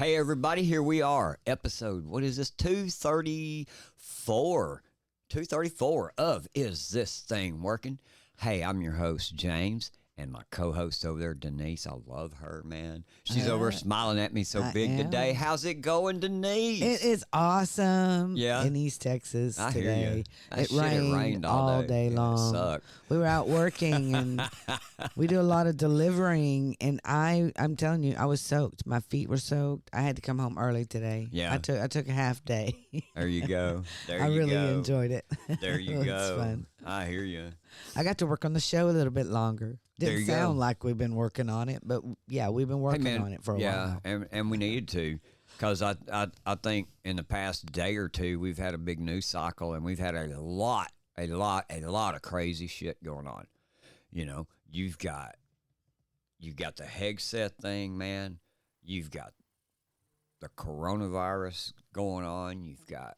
Hey, everybody, here we are. Episode, what is this? 234. 234 of Is This Thing Working? Hey, I'm your host, James, and my co-host over there, Denise. I love her, man. She's over there smiling at me so big today. How's it going, Denise? It is awesome. Yeah. In East Texas I today. hear you. It rained all day long. It sucked. We were out working and we do a lot of delivering, and I'm telling you, I was soaked. My feet were soaked. I had to come home early today. Yeah. I took a half day. There you go. I really enjoyed it. There you It go. was fun. I hear you. I got to work on the show a little bit longer. There you Didn't sound go. like we've been working on it, but yeah, we've been working on it for a while. Yeah, and we needed to, because I think in the past day or two we've had a big news cycle, and we've had a lot of crazy shit going on. You know, you've got the Hegseth thing, man. You've got the coronavirus going on. You've got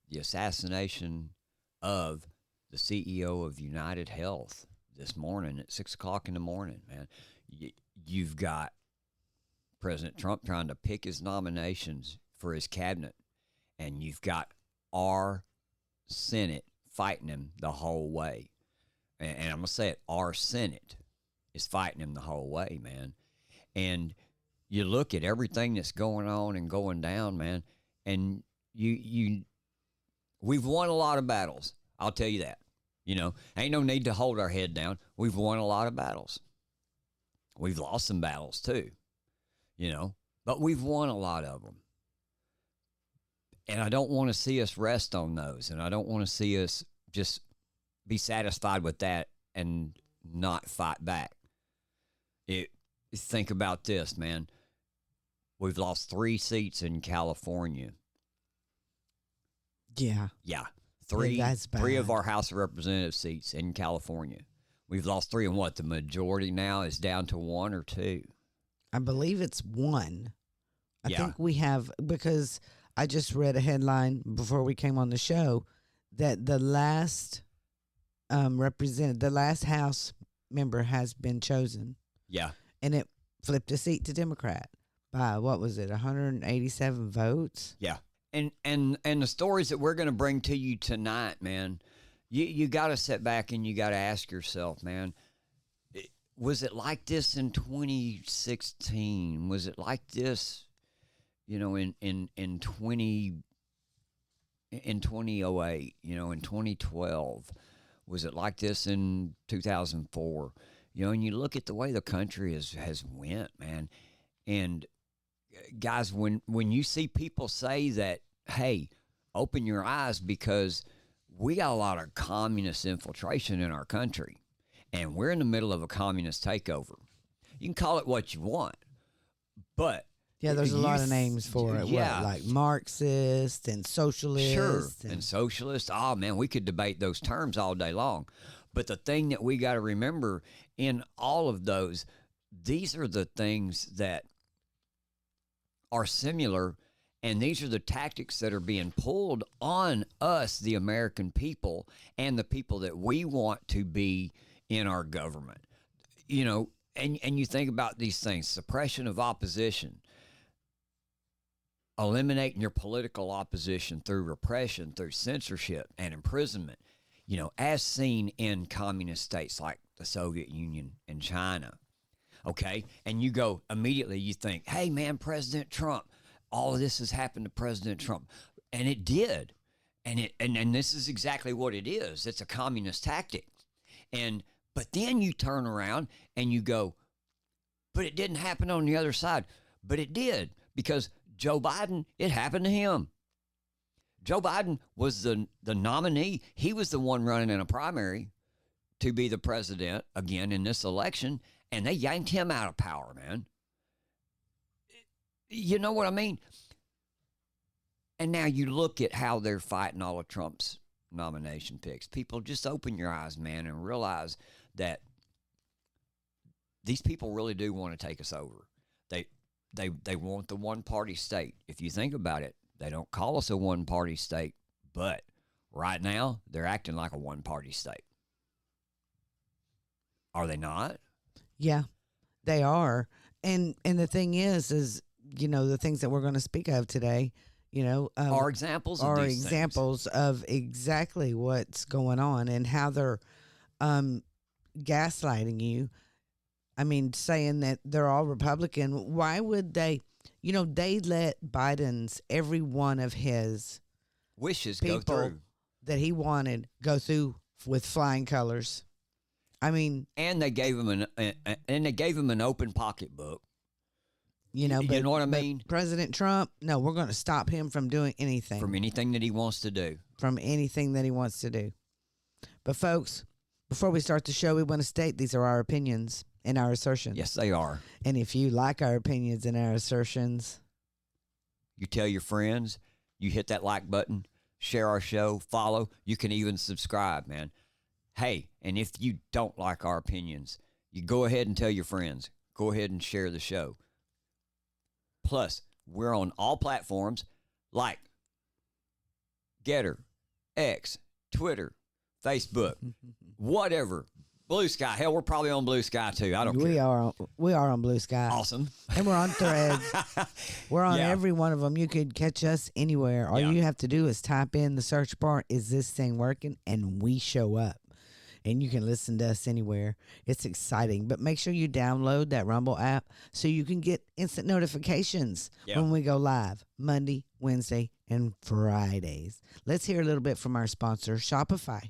the assassination of the CEO of United Health this morning at 6 o'clock in the morning, man. You've got President Trump trying to pick his nominations for his cabinet, and you've got our Senate fighting him the whole way. And I'm going to say it, our Senate is fighting him the whole way, man. And you look at everything that's going on and going down, man, and we've won a lot of battles. I'll tell you that. You know, ain't no need to hold our head down. We've won a lot of battles. We've lost some battles too, you know, but we've won a lot of them. And I don't want to see us rest on those. And I don't want to see us just be satisfied with that and not fight back. Think about this, man. We've lost 3 seats in California. Yeah. Yeah. Three of our House of Representatives seats in California. We've lost 3, and what, the majority now is down to 1 or 2? I believe it's 1. I Yeah. think we have, because I just read a headline before we came on the show that the last the last House member has been chosen. Yeah. And it flipped a seat to Democrat by, what was it, 187 votes? Yeah. And the stories that we're going to bring to you tonight, man, you got to sit back and you got to ask yourself, man, was it like this in 2016? Was it like this, you know, in 2008, you know, in 2012? Was it like this in 2004? You know, and you look at the way the country has went, man, and guys, when you see people say that, hey, open your eyes, because we got a lot of communist infiltration in our country, and we're in the middle of a communist takeover. You can call it what you want, but yeah, there's a lot of names for it. Yeah. What, like Marxist and socialist. Sure, and socialist. Oh, man, we could debate those terms all day long. But the thing that we got to remember in all of those, these are the things that are similar, and these are the tactics that are being pulled on us, the American people, and the people that we want to be in our government. You know, and you think about these things: suppression of opposition, eliminating your political opposition through repression, through censorship and imprisonment, you know, as seen in communist states like the Soviet Union and China. Okay, and you go immediately, you think, hey, man, President Trump, all of this has happened to President Trump. And it did. And this is exactly what it is. It's a communist tactic. But then you turn around and you go, but it didn't happen on the other side. But it did, because Joe Biden, it happened to him. Joe Biden was the nominee. He was the one running in a primary to be the president again in this election, and they yanked him out of power, man. You know what I mean? And now you look at how they're fighting all of Trump's nomination picks. People, just open your eyes, man, and realize that these people really do want to take us over. They want the one-party state. If you think about it, they don't call us a one-party state, but right now they're acting like a one-party state. Are they not? Yeah, they are. And the thing is the things that we're going to speak of today, Are examples of are these things. examples of exactly what's going on and how they're gaslighting you. I mean, saying that they're all Republican. Why would they? They let Biden's, every one of his Wishes people go through. that he wanted go through with flying colors. I mean, And they gave him an open pocketbook. you know what I but mean? President Trump, no, we're going to stop him from doing anything. From anything that he wants to do. From anything that he wants to do. But folks, before we start the show, we want to state these are our opinions and our assertions. Yes, they are. And if you like our opinions and our assertions, You tell your friends, you hit that like button, share our show, follow. You can even subscribe, man. Hey, and if you don't like our opinions, you go ahead and tell your friends. Go ahead and share the show. Plus, we're on all platforms like Getter, X, Twitter, Facebook, whatever. Blue Sky. Hell, we're probably on Blue Sky too. I don't care. We are on Blue Sky. Awesome. And we're on Threads. We're on Yeah. every one of them. You could catch us anywhere. All Yeah. you have to do is type in the search bar, is this thing working? And we show up. And you can listen to us anywhere. It's exciting. But make sure you download that Rumble app so you can get instant notifications Yeah. when we go live Monday, Wednesday, and Fridays. Let's hear a little bit from our sponsor, Shopify.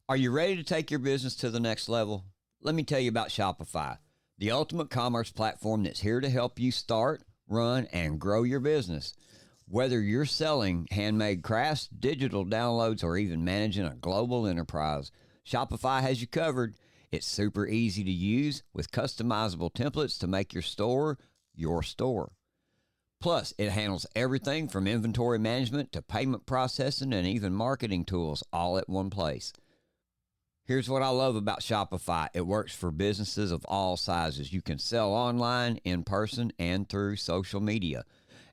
Are you ready to take your business to the next level? Let me tell you about Shopify, the ultimate commerce platform that's here to help you start, run, and grow your business. Whether you're selling handmade crafts, digital downloads, or even managing a global enterprise, Shopify has you covered. It's super easy to use with customizable templates to make your store your store. Plus, it handles everything from inventory management to payment processing and even marketing tools all at one place. Here's what I love about Shopify. It works for businesses of all sizes. You can sell online, in person, and through social media.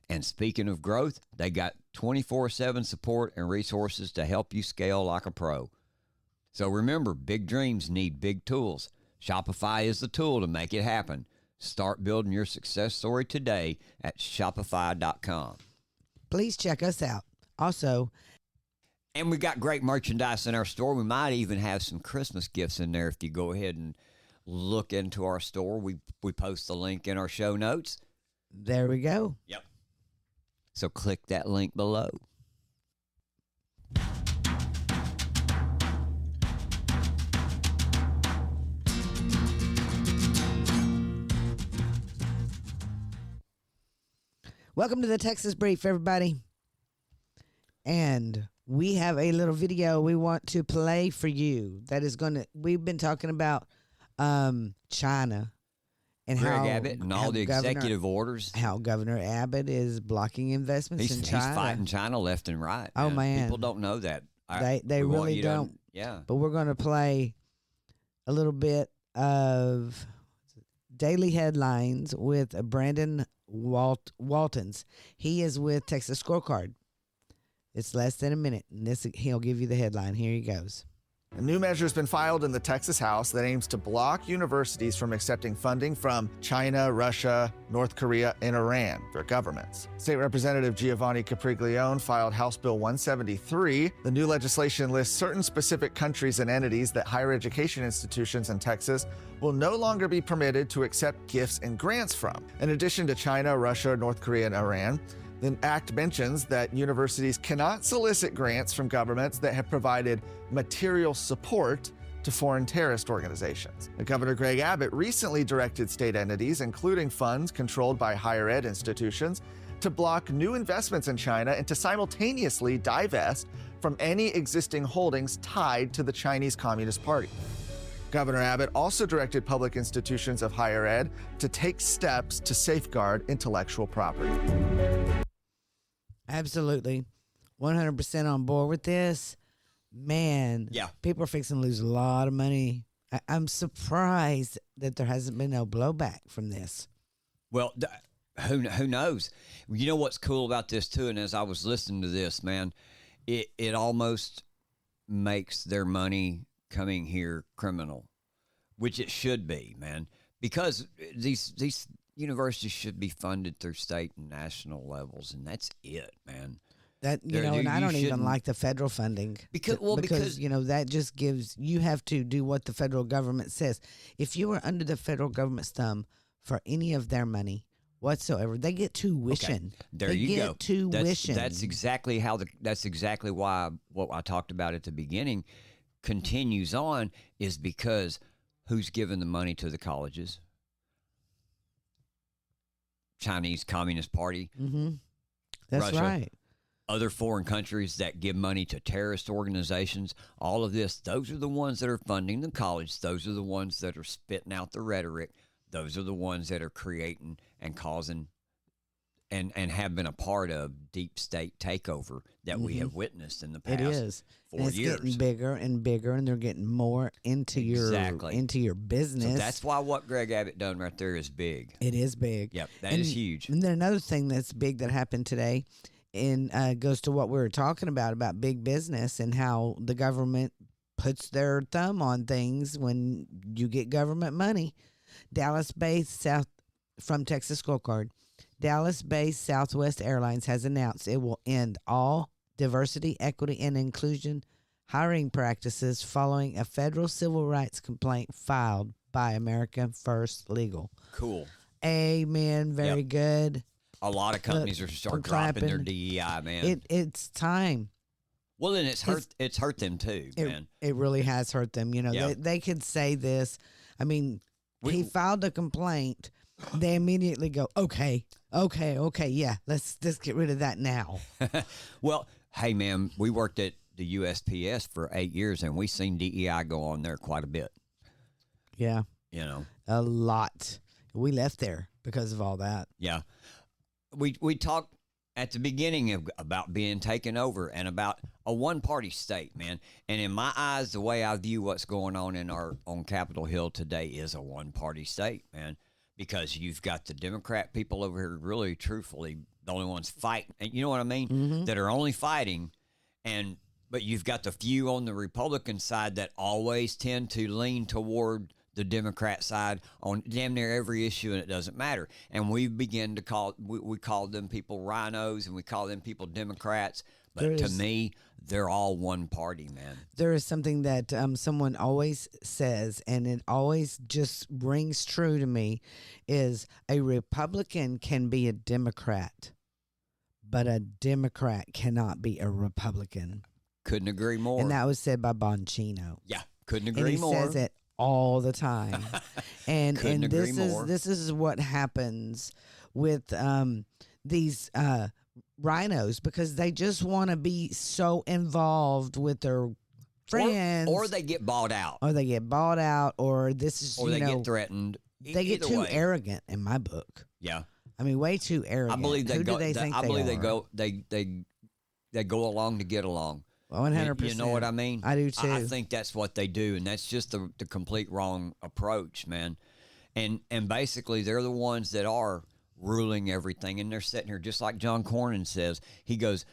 And speaking of growth, they got 24/7 support and resources to help you scale like a pro. So remember, big dreams need big tools. Shopify is the tool to make it happen. Start building your success story today at shopify.com. Please check us out. Also, And we got great merchandise in our store. We might even have some Christmas gifts in there if you go ahead and look into our store. We post the link in our show notes. there we go. Yep. So click that link below. Welcome to the Texas Brief, everybody. And we have a little video we want to play for you that is going to, we've been talking about China and Greg how Abbott and all how the Governor- executive orders. how Governor Abbott is blocking investments in He's China. fighting China left and right. Oh, man. People don't know that. They we want really you to- don't. Yeah. But we're going to play a little bit of daily headlines with Brandon Waltons. He is with Texas Scorecard. It's less than a minute, and he'll give you the headline. Here he goes. A new measure has been filed in the Texas House that aims to block universities from accepting funding from China, Russia, North Korea, and Iran, their governments. State Representative Giovanni Capriglione filed House Bill 173. The new legislation lists certain specific countries and entities that higher education institutions in Texas will no longer be permitted to accept gifts and grants from. In addition to China, Russia, North Korea, and Iran, the act mentions that universities cannot solicit grants from governments that have provided material support to foreign terrorist organizations. Governor Greg Abbott recently directed state entities, including funds controlled by higher ed institutions, to block new investments in China and to simultaneously divest from any existing holdings tied to the Chinese Communist Party. Governor Abbott also directed public institutions of higher ed to take steps to safeguard intellectual property. Absolutely. 100% on board with this. Man, Yeah. people are fixing to lose a lot of money. I'm surprised that there hasn't been no blowback from this. Well, who knows? You know what's cool about this too, and as I was listening to this, man, it almost makes their money coming here criminal, which it should be, man, because these universities should be funded through state and national levels, and that's it, man. That and I don't even shouldn't- like the federal funding because that just gives you have to do what the federal government says. If you are under the federal government's thumb for any of their money whatsoever, they get tuition. there they you get go. Tuition. That's exactly that's exactly why what I talked about at the beginning continues on is because who's giving the money to the colleges? Chinese Communist Party. Mm-hmm. That's Russia, right. Other foreign countries that give money to terrorist organizations, all of this, those are the ones that are funding the college. Those are the ones that are spitting out the rhetoric. Those are the ones that are creating and causing and have been a part of deep state takeover that we have witnessed in the past. It is. 4 And it's years. getting bigger and bigger, and they're getting more into your business. So that's why what Greg Abbott done right there is big. It is big. Yep, that is huge. And then another thing that's big that happened today, and goes to what we were talking about big business and how the government puts their thumb on things when you get government money. Dallas-based from Texas Scorecard, Dallas-based Southwest Airlines has announced it will end all diversity, equity, and inclusion hiring practices following a federal civil rights complaint filed by America First Legal. Cool. Amen. Very good. A lot of companies are starting dropping their DEI, man. It's time. Well, then it's hurt them too, man. It really has hurt them. They could say this. I mean, he filed a complaint. They immediately go, okay, yeah, let's get rid of that now. Well, hey, man, we worked at the USPS for 8 years, and we seen DEI go on there quite a bit. Yeah. A lot. We left there because of all that. Yeah. We talked at the beginning about being taken over and about a one-party state, man. And in my eyes, the way I view what's going on on Capitol Hill today is a one-party state, man. Because you've got the Democrat people over here, really, truthfully, the only ones fighting. And you know what I mean? Mm-hmm. That are only fighting, but you've got the few on the Republican side that always tend to lean toward the Democrat side on damn near every issue, and it doesn't matter. And we begin to we call them people rhinos, and we call them people Democrats. But to me, they're all one party, man. There is something that someone always says, and it always just rings true to me, is a Republican can be a Democrat, but a Democrat cannot be a Republican. Couldn't agree more. And that was said by Bongino. Yeah, couldn't agree more. And he says it all the time. and this is what happens with these rhinos, because they just want to be so involved with their friends, or they get bought out, or this is or they get threatened. They get too arrogant in my book. Yeah, I mean, way too arrogant. I believe they go. I believe they go. They go along to get along. 100%. You know what I mean? I do too. I think that's what they do, and that's just the complete wrong approach, man. And basically, they're the ones that are ruling everything, and they're sitting here just like John Cornyn says. He goes,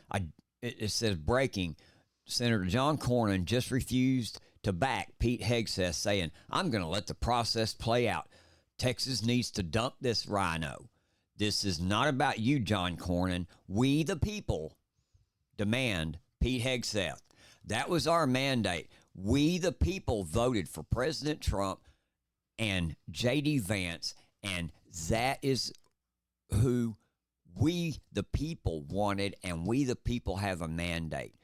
it says breaking. Senator John Cornyn just refused to back Pete Hegseth, saying, "I'm going to let the process play out. Texas needs to dump this rhino. This is not about you, John Cornyn. We, the people, demand Pete Hegseth." That was our mandate. We, the people, voted for President Trump and J.D. Vance, and that is who we, the people, wanted, and we, the people, have a mandate.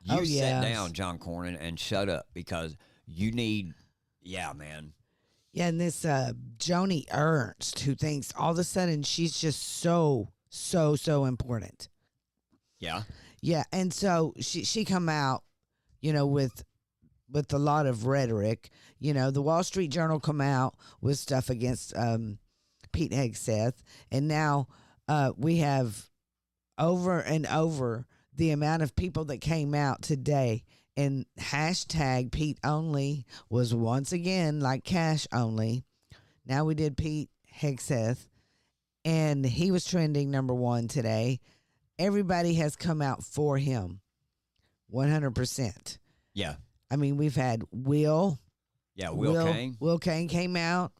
You sit down, John Cornyn, and shut up, because you need, man. Yeah, and this Joni Ernst, who thinks all of a sudden she's just so important. Yeah. Yeah, and so she come out, with a lot of rhetoric. The Wall Street Journal come out with stuff against Pete Hegseth, and now we have over and over the amount of people that came out today, and hashtag Pete only was once again like cash only. Now we did Pete Hegseth, and he was trending #1 today. Everybody has come out for him, 100%. Yeah. I mean, we've had Will. Yeah, Will Kane. Will Kane came out,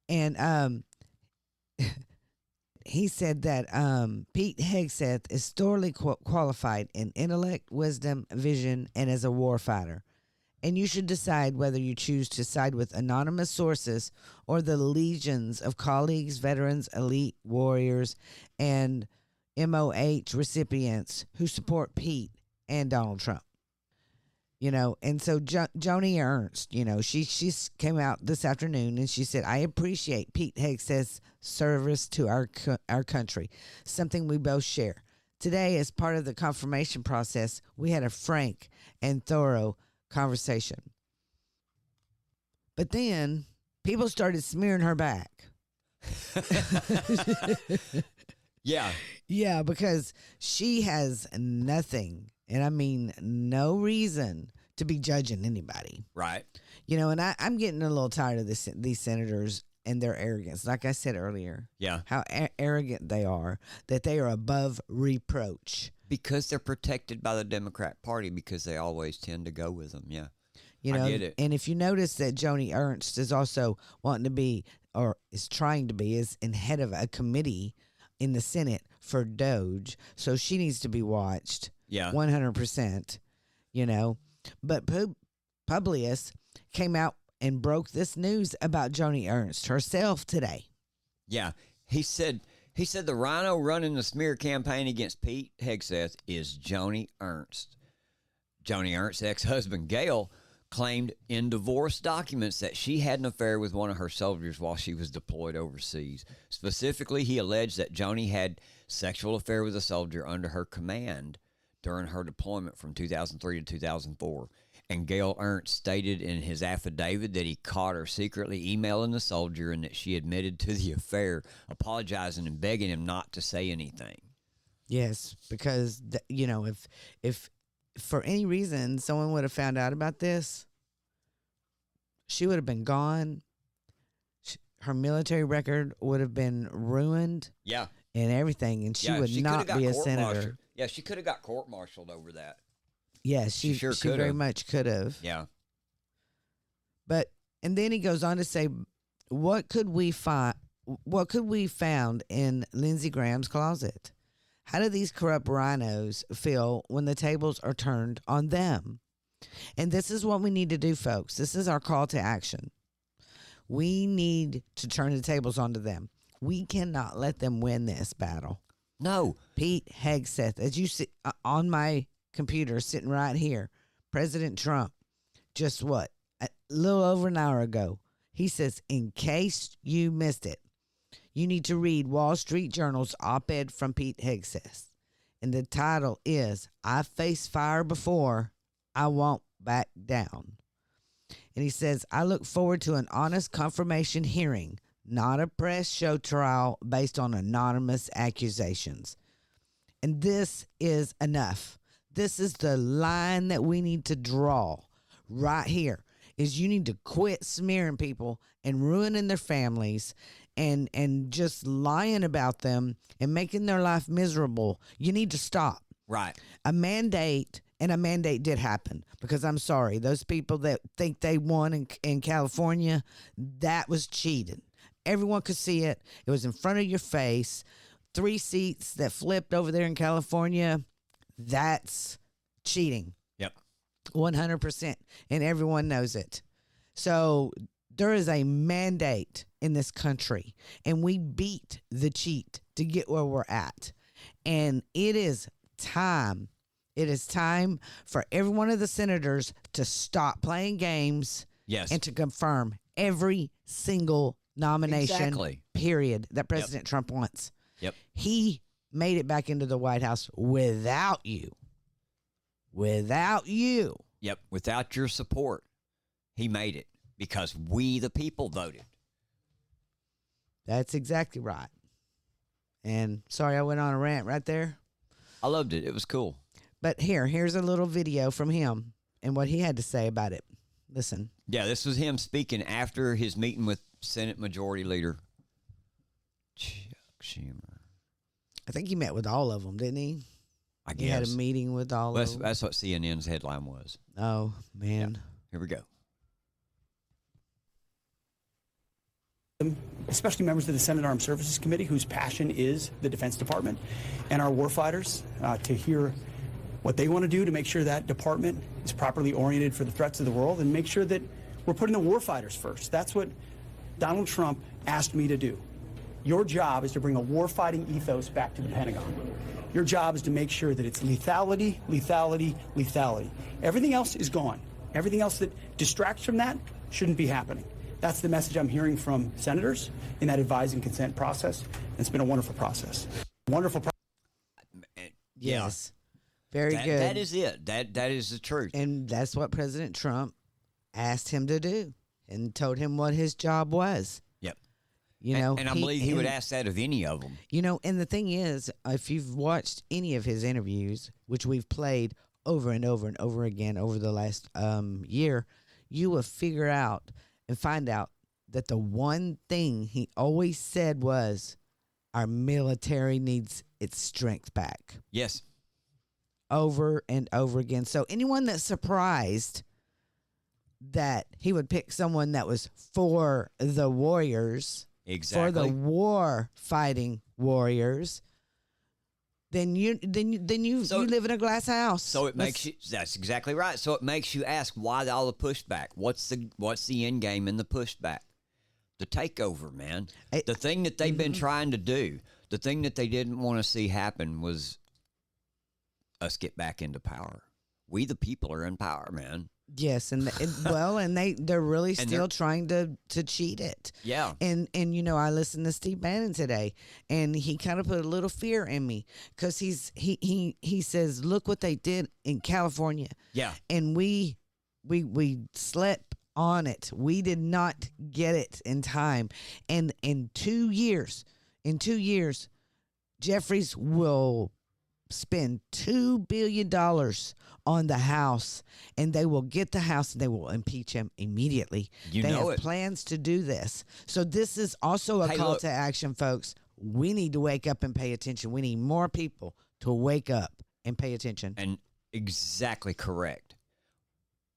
and he said that Pete Hegseth is thoroughly qualified in intellect, wisdom, vision, and as a warfighter. And you should decide whether you choose to side with anonymous sources or the legions of colleagues, veterans, elite warriors, and MOH recipients who support Pete and Donald Trump. And so Joni Ernst, she came out this afternoon and she said, I appreciate Pete Hegseth's service to our country, something we both share. Today, as part of the confirmation process, we had a frank and thorough conversation. But then people started smearing her back. Yeah. Yeah, because she has nothing, and I mean no reason to be judging anybody. Right. And I'm getting a little tired of these senators and their arrogance. Like I said earlier. Yeah. How arrogant they are, that they are above reproach. Because they're protected by the Democrat Party, because they always tend to go with them. Yeah. I get it. And if you notice that Joni Ernst is also wanting to be, or is trying to be, is in head of a committee in the Senate for Doge, so she needs to be watched. Yeah. 100%. But Publius came out and broke this news about Joni Ernst herself today. Yeah. He said the rhino running the smear campaign against Pete Hegseth is Joni Ernst. Joni Ernst's ex-husband, Gail, claimed in divorce documents that she had an affair with one of her soldiers while she was deployed overseas. Specifically, he alleged that Joni had sexual affair with a soldier under her command during her deployment from 2003 to 2004. And Gail Ernst stated in his affidavit that he caught her secretly emailing the soldier and that she admitted to the affair, apologizing and begging him not to say anything. Yes, because, if for any reason someone would have found out about this, she would have been gone. Her military record would have been ruined. Yeah. And everything, and she would not be a senator. Yeah, she could have got court-martialed over that. Yeah, she very much could have. Yeah. And then he goes on to say, what could we found in Lindsey Graham's closet? How do these corrupt rhinos feel when the tables are turned on them? And this is what we need to do, folks. This is our call to action. We need to turn the tables onto them. We cannot let them win this battle. No. Pete Hegseth, as you see on my computer sitting right here, President Trump, just a little over an hour ago, he says, in case you missed it, you need to read Wall Street Journal's op-ed from Pete Hegseth. And the title is, I faced fire before, I won't back down. And he says, I look forward to an honest confirmation hearing, not a press show trial based on anonymous accusations. And this is enough. This is the line that we need to draw right here, is you need to quit smearing people and ruining their families and just lying about them and making their life miserable. You need to stop. Right. A mandate did happen, because I'm sorry, those people that think they won in California, that was cheating. Everyone could see it. It was in front of your face. 3 seats that flipped over there in California, that's cheating. Yep. 100%. And everyone knows it. So there is a mandate in this country, and we beat the cheat to get where we're at. And it is time. It is time for every one of the senators to stop playing games. Yes. And to confirm every single nomination, exactly, period, that President Trump wants. Yep. He made it back into the White House without you. Without you. Yep. Without your support, he made it because we, the people, voted. That's exactly right. And sorry I went on a rant right there. I loved it. It was cool. But here's a little video from him and what he had to say about it. Listen. Yeah, this was him speaking after his meeting with Senate Majority Leader Chuck Schumer. I think he met with all of them, didn't he? I guess. He had a meeting with all of them. That's what CNN's headline was. Oh, man. Yeah. Here we go. especially members of the Senate Armed Services Committee, whose passion is the Defense Department, and our warfighters to hear what they want to do to make sure that department is properly oriented for the threats of the world and make sure that we're putting the warfighters first. That's what Donald Trump asked me to do. Your job is to bring a warfighting ethos back to the Pentagon. Your job is to make sure that it's lethality, lethality, lethality. Everything else is gone. Everything else that distracts from that shouldn't be happening. That's the message I'm hearing from senators in that advise and consent process. And it's been a wonderful process. Wonderful process. Yes. Very That- good. That is it. That is the truth. And that's what President Trump asked him to do and told him what his job was. Yep. You know, and I believe he would ask that of any of them. You know, and the thing is, if you've watched any of his interviews, which we've played over and over and over again over the last year, you will figure out and find out that the one thing he always said was, our military needs its strength back. Yes. Over and over again. So anyone that's surprised that he would pick someone that was for the warriors, Exactly. for the war fighting warriors, then you live in a glass house. So it makes you. That's exactly right. So it makes you ask, why all the pushback? What's the end game in the pushback? The takeover, man. The thing that they've been trying to do, the thing that they didn't want to see happen was us get back into power. We the people are in power, man. Yes, and they're really And still trying to cheat it. Yeah. And you know, I listened to Steve Bannon today, and he kind of put a little fear in me because he says, look what they did in California. Yeah. And we slept on it. We did not get it in time. And in 2 years, Jeffries will spend $2 billion on the House, and they will get the House and they will impeach him immediately. You they know have it. plans to do this. So this is also a Hey, call look. to action, folks. We need to wake up and pay attention. We need more people to wake up and pay attention. And exactly correct.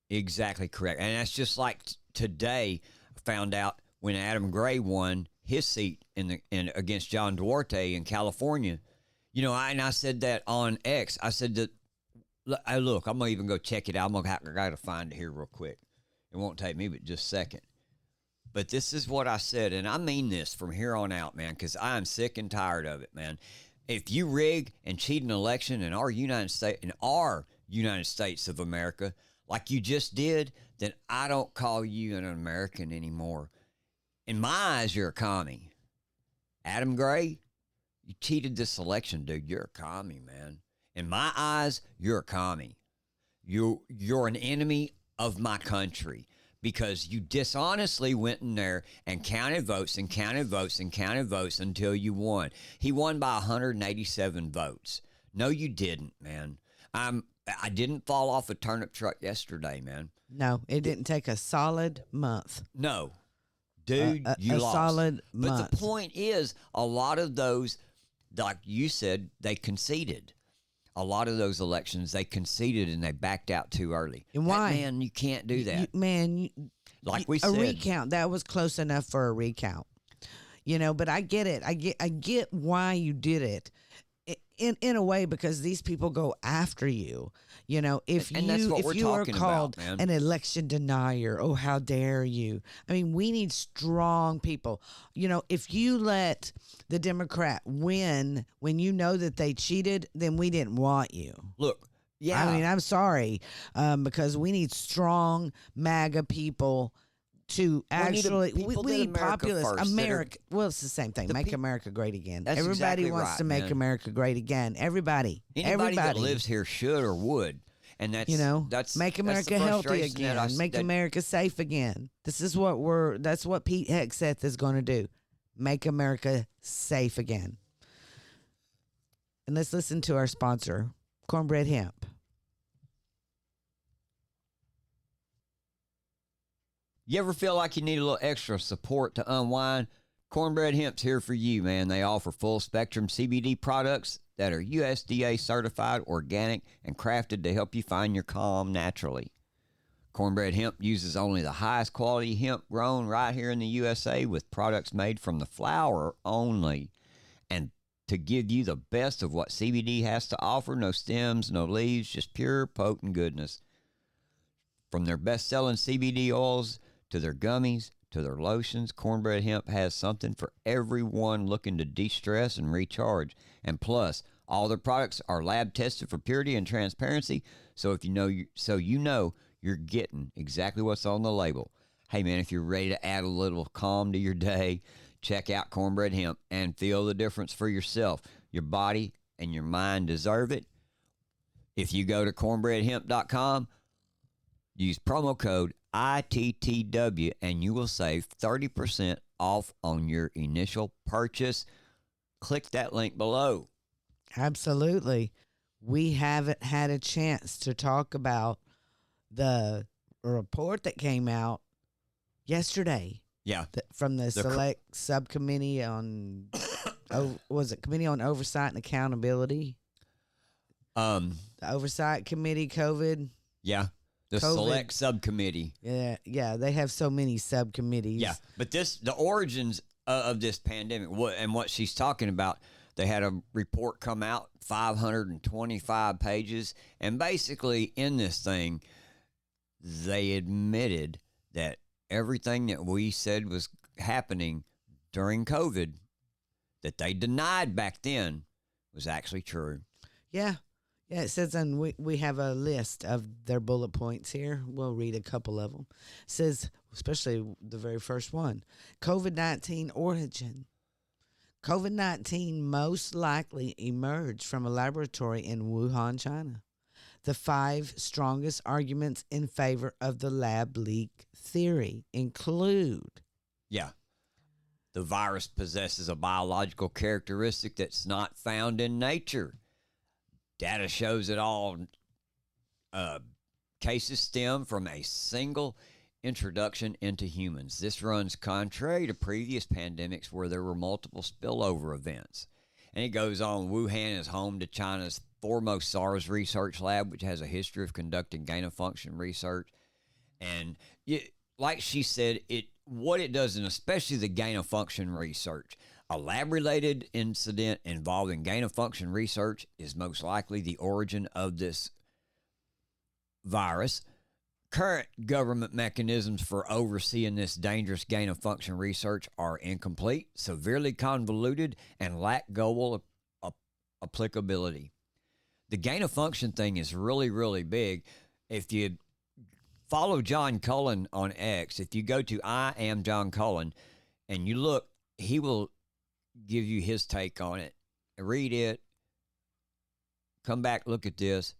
Exactly correct. And that's just like today, I found out when Adam Gray won his seat in against John Duarte in California. You know, I said that on X. I said that, look, I'm going to even go check it out. I got to find it here real quick. It won't take me but just a second. But this is what I said, and I mean this from here on out, man, because I am sick and tired of it, man. If you rig and cheat an election in our United States of America, like you just did, then I don't call you an American anymore. In my eyes, you're a commie. Adam Gray, you cheated this election, dude. You're a commie, man. In my eyes, you're a commie. You're an enemy of my country because you dishonestly went in there and counted votes and counted votes and counted votes until you won. He won by 187 votes. No, you didn't, man. I didn't fall off a turnip truck yesterday, man. No, it didn't take a solid month. No. Dude, you a lost. solid But month. the point is, a lot of those, like you said, they conceded. A lot of those elections, they conceded and they backed out too early. And why? Man, you can't do that. Like we a said. recount, that was close enough for a recount. You know, but I get it. I get why you did it. In a way, because these people go after you. You know, if And that's what we're you are talking called about, man. an election denier, oh, how dare you? I mean, we need strong people. You know, if you let the Democrat win when you know that they cheated, then we didn't want you. Look, yeah. I mean, I'm sorry, because we need strong MAGA people to actually. people We that need America populist first, that are- America. Well, it's the same thing. Make America great again. That's Everybody exactly wants right, to make man. America great again. Everybody. Anybody that lives here should or would. And that's, You know, that's make that's the America healthy frustration that again. Make America safe again. This is what that's what Pete Hegseth is going to do. Make America safe again. And let's listen to our sponsor, Cornbread Hemp. You ever feel like you need a little extra support to unwind? Cornbread Hemp's here for you, man. They offer full spectrum CBD products that are USDA certified, organic, and crafted to help you find your calm naturally. Cornbread Hemp uses only the highest quality hemp grown right here in the USA with products made from the flower only. And to give you the best of what CBD has to offer, no stems, no leaves, just pure potent goodness. From their best-selling CBD oils to their gummies to their lotions, Cornbread Hemp has something for everyone looking to de-stress and recharge. And plus, all their products are lab-tested for purity and transparency, so if you know you're getting exactly what's on the label. Hey, man, if you're ready to add a little calm to your day, check out Cornbread Hemp and feel the difference for yourself. Your body and your mind deserve it. If you go to cornbreadhemp.com, use promo code ITTW and you will save 30% off on your initial purchase. Click that link below. Absolutely. We haven't had a chance to talk about the report that came out yesterday. Yeah. From the select subcommittee on, was it Committee on Oversight and Accountability? The Oversight Committee, COVID. Yeah. The COVID. select subcommittee. Yeah, they have so many subcommittees. Yeah, but the origins of this pandemic, and what she's talking about, they had a report come out, 525 pages, and basically in this thing, they admitted that everything that we said was happening during COVID that they denied back then was actually true. Yeah. Yeah, it says, and we have a list of their bullet points here. We'll read a couple of them. It says, especially the very first one, COVID-19 origin. COVID-19 most likely emerged from a laboratory in Wuhan, China. The 5 strongest arguments in favor of the lab leak theory include... Yeah. The virus possesses a biological characteristic that's not found in nature. Data shows that all cases stem from a single introduction into humans. This runs contrary to previous pandemics where there were multiple spillover events. And it goes on, Wuhan is home to China's foremost SARS research lab, which has a history of conducting gain-of-function research. And like she said, what it does, and especially the gain-of-function research, a lab-related incident involving gain-of-function research is most likely the origin of this virus. Current government mechanisms for overseeing this dangerous gain-of-function research are incomplete, severely convoluted, and lack global applicability. The gain-of-function thing is really, really big. If you follow John Cullen on X, if you go to I Am John Cullen and you look, he will give you his take on it. Read it. Come back, look at this.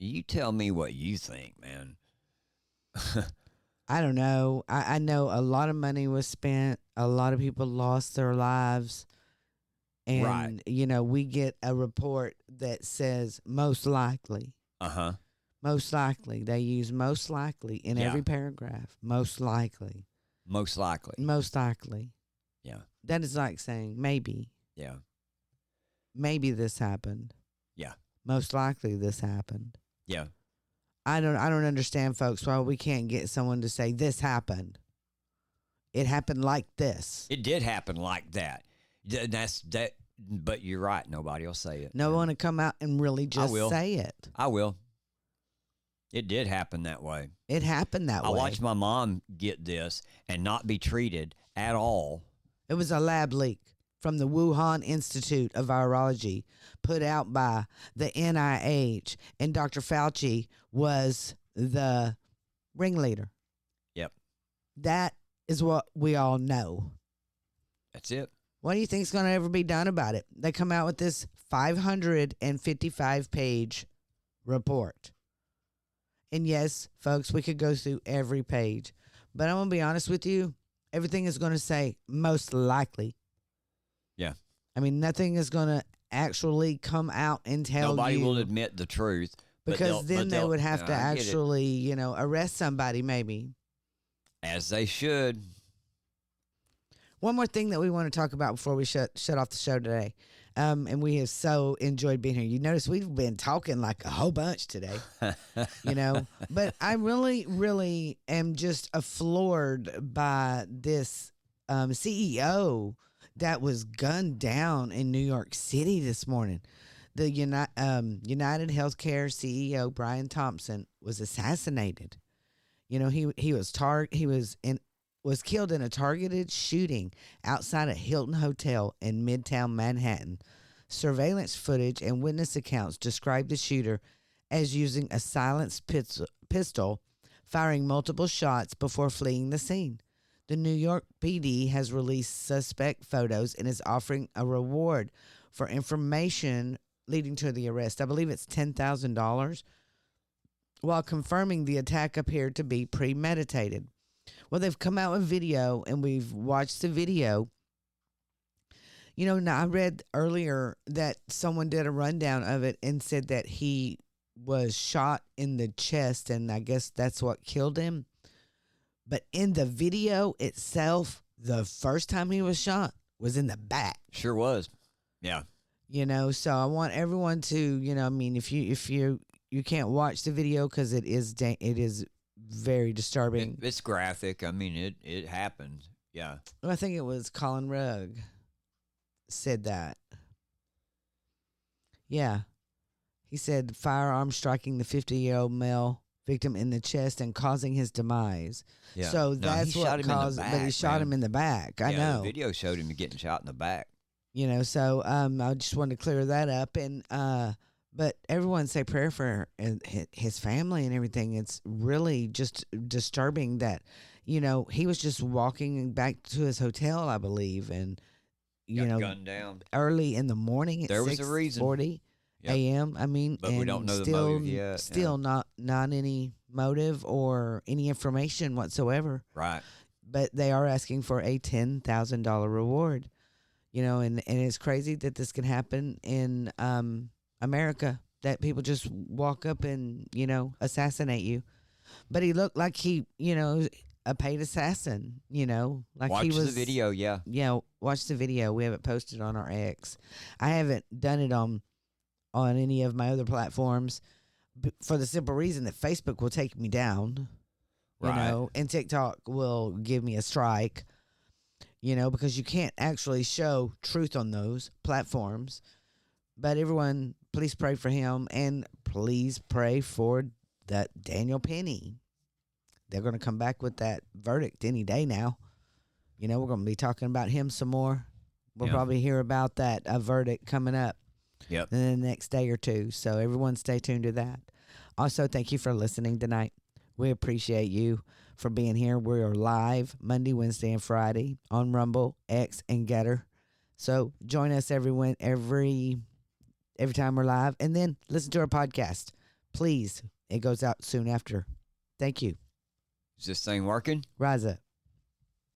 You tell me what you think, man. I don't know. I know a lot of money was spent. A lot of people lost their lives. And, Right. you know, we get a report that says most likely. Uh-huh. Most likely. They use most likely in Yeah. every paragraph. Most likely. Most likely. Most likely. Yeah. That is like saying maybe. Yeah. Maybe this happened. Yeah. Most likely this happened. Yeah. I don't understand, folks, why we can't get someone to say this happened. It happened like this. It did happen like that. That's that. But you're right. Nobody will say it. No one to come out and really just will. say it. I will. It did happen that way. It happened that I way. watched my mom get this and not be treated at all. It was a lab leak from the Wuhan Institute of Virology put out by the NIH, and Dr. Fauci was the ringleader. Yep. That is what we all know. That's it. What do you think is going to ever be done about it? They come out with this 555-page report. And yes, folks, we could go through every page. But I'm going to be honest with you. Everything is going to say most likely. Yeah. I mean, nothing is going to actually come out and tell Nobody you. will admit the truth. Because then they would have to I get it. actually, arrest somebody maybe. As they should. One more thing that we want to talk about before we shut off the show today. And we have so enjoyed being here. You notice we've been talking like a whole bunch today, But I really, really am just floored by this CEO that was gunned down in New York City this morning. The United Healthcare CEO Brian Thompson was assassinated. He was killed in a targeted shooting outside a Hilton Hotel in Midtown Manhattan. Surveillance footage and witness accounts describe the shooter as using a silenced pistol, firing multiple shots before fleeing the scene. The New York PD has released suspect photos and is offering a reward for information leading to the arrest. I believe it's $10,000, while confirming the attack appeared to be premeditated. Well, they've come out with video, and we've watched the video. Now I read earlier that someone did a rundown of it and said that he was shot in the chest, and I guess that's what killed him. But in the video itself, the first time he was shot was in the back. Sure was. Yeah. So I want everyone to, if you can't watch the video because it is very disturbing. It's graphic. I mean, it happened. Yeah. I think it was Colin Rugg said that. Yeah. He said firearm striking the 50-year-old male victim in the chest and causing his demise. Yeah. So that's what caused, but he shot him in the back. I know. The video showed him getting shot in the back. So I just wanted to clear that up. And but everyone say prayer for his family and everything. It's really just disturbing that, he was just walking back to his hotel, I believe, and Got gunned down early in the morning at 6:40 a.m. I mean, but and we don't know the still, motive yet. Still not any motive or any information whatsoever. Right. But they are asking for a $10,000 reward. And it's crazy that this can happen in America, that people just walk up and, assassinate you. But he looked like he, a paid assassin, like watch he was. The video, yeah. Yeah, watch the video. We have it posted on our X. I haven't done it on any of my other platforms for the simple reason that Facebook will take me down, Right. And TikTok will give me a strike. Because you can't actually show truth on those platforms. But everyone, please pray for him, and please pray for that Daniel Penny. They're going to come back with that verdict any day now. We're going to be talking about him some more. We'll probably hear about that verdict coming up Yep. in the next day or two. So everyone stay tuned to that. Also, thank you for listening tonight. We appreciate you for being here. We are live Monday, Wednesday, and Friday on Rumble, X, and Getter. So join us every time we're live, and then listen to our podcast. Please, it goes out soon after. Thank you. Is this thing working? Rise up.